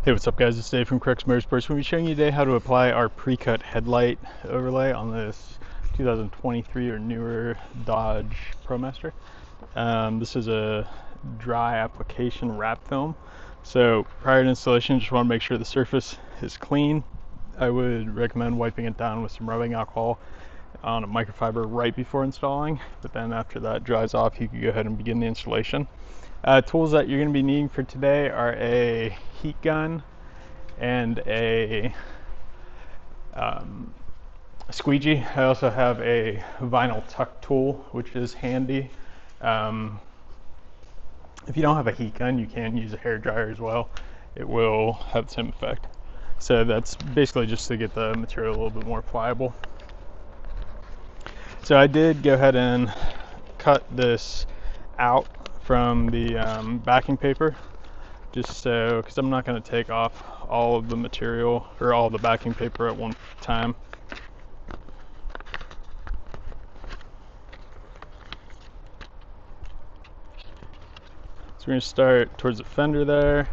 Hey, what's up guys, it's Dave from Crux Motorsports. We'll be showing you today how to apply our pre-cut headlight overlay on this 2023 or newer Dodge Promaster. This is a dry application wrap film. So prior to installation, just want to make sure the surface is clean. I would recommend wiping it down with some rubbing alcohol on a microfiber right before installing, but then after that dries off, you can go ahead and begin the installation. Tools that you're going to be needing for today are a heat gun and a squeegee. I also have a vinyl tuck tool, which is handy. If you don't have a heat gun, you can use a hair dryer as well. It will have the same effect. So that's basically just to get the material a little bit more pliable. So I did go ahead and cut this out from the backing paper, just so, because I'm not going to take off all of the material or all the backing paper at one time. So we're going to start towards the fender there.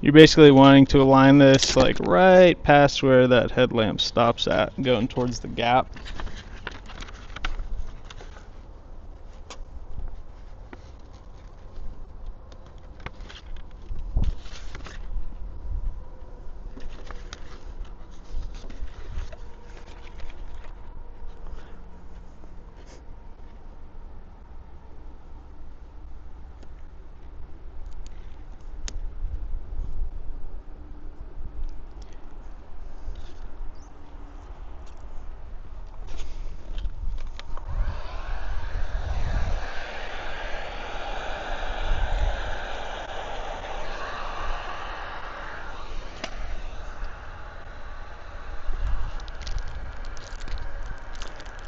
You're basically wanting to align this like right past where that headlamp stops at, going towards the gap.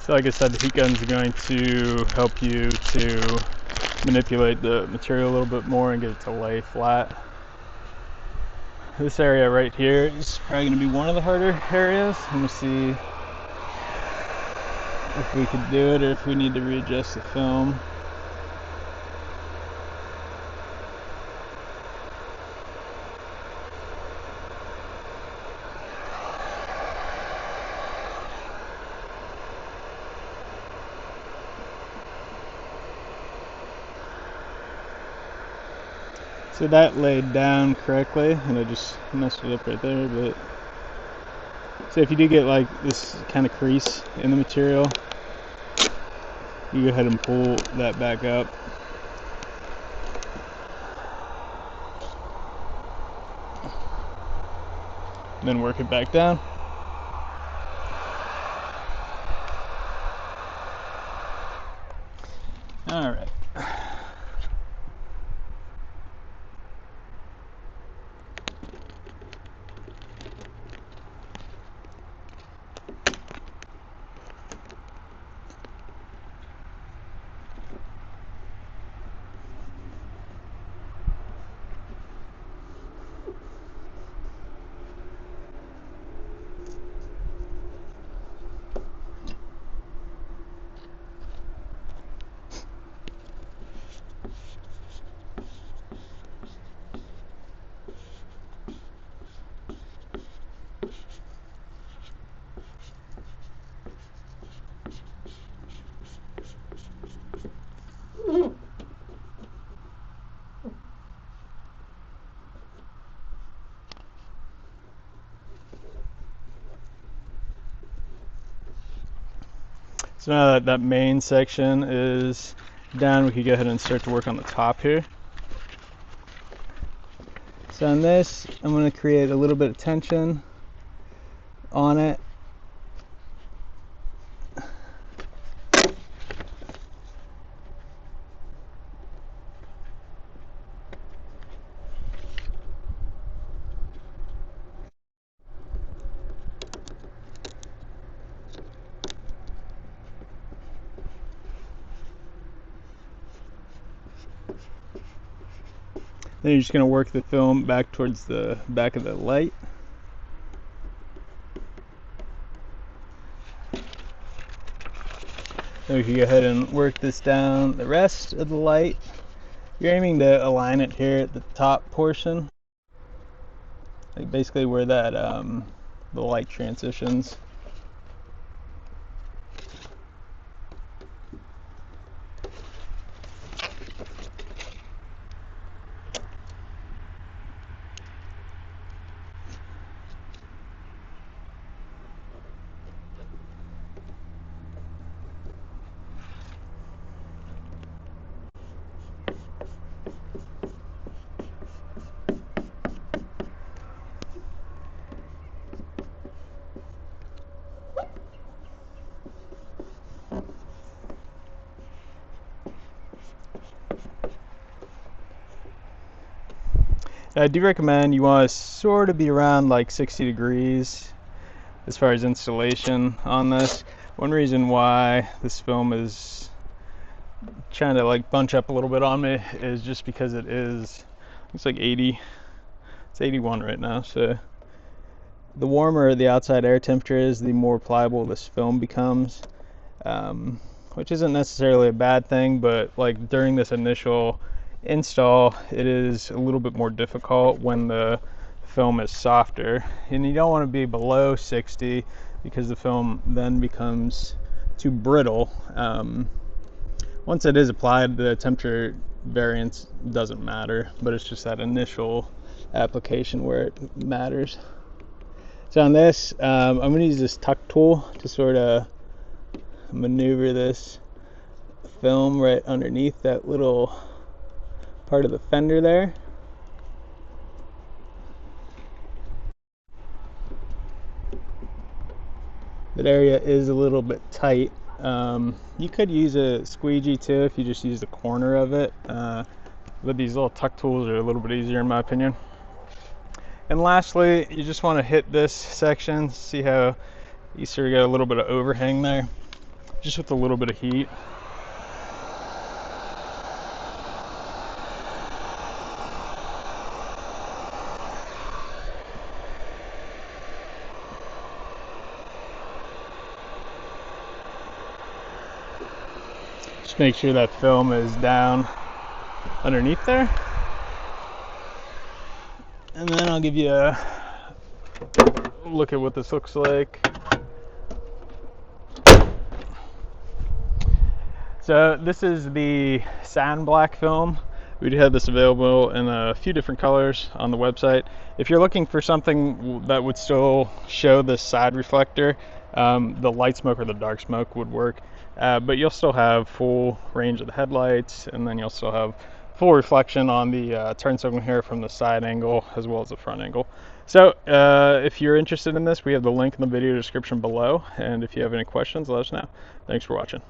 So like I said, the heat guns are going to help you to manipulate the material a little bit more and get it to lay flat. This area right here is probably going to be one of the harder areas. I'm going to see if we could do it or if we need to readjust the film. So that laid down correctly, and I just messed it up right there. But so if you do get like this kind of crease in the material, you go ahead and pull that back up. And then work it back down. All right. So now that that main section is down, we can go ahead and start to work on the top here. So on this, I'm going to create a little bit of tension on it. Then you're just going to work the film back towards the back of the light. So we can go ahead and work this down the rest of the light. You're aiming to align it here at the top portion, like basically where that the light transitions. I do recommend you want to sort of be around like 60 degrees as far as installation on this. One reason why this film is trying to like bunch up a little bit on me is just because it's like 80, it's 81 right now, so the warmer the outside air temperature is, the more pliable this film becomes, which isn't necessarily a bad thing, but like during this initial install it is a little bit more difficult when the film is softer, and you don't want to be below 60 because the film then becomes too brittle. Once it is applied, the temperature variance doesn't matter, but it's just that initial application where it matters. So on this, I'm going to use this tuck tool to sort of maneuver this film right underneath that little part of the fender there. That area is a little bit tight. You could use a squeegee too if you just use the corner of it, but these little tuck tools are a little bit easier in my opinion. And lastly, you just want to hit this section, see how you sort of get a little bit of overhang there, just with a little bit of heat. Just make sure that film is down underneath there. And then I'll give you a look at what this looks like. So this is the sand black film. We do have this available in a few different colors on the website. If you're looking for something that would still show the side reflector, the light smoke or the dark smoke would work, but you'll still have full range of the headlights, and then you'll still have full reflection on the turn signal here from the side angle as well as the front angle. So if you're interested in this, we have the link in the video description below, and if you have any questions, let us know. Thanks for watching.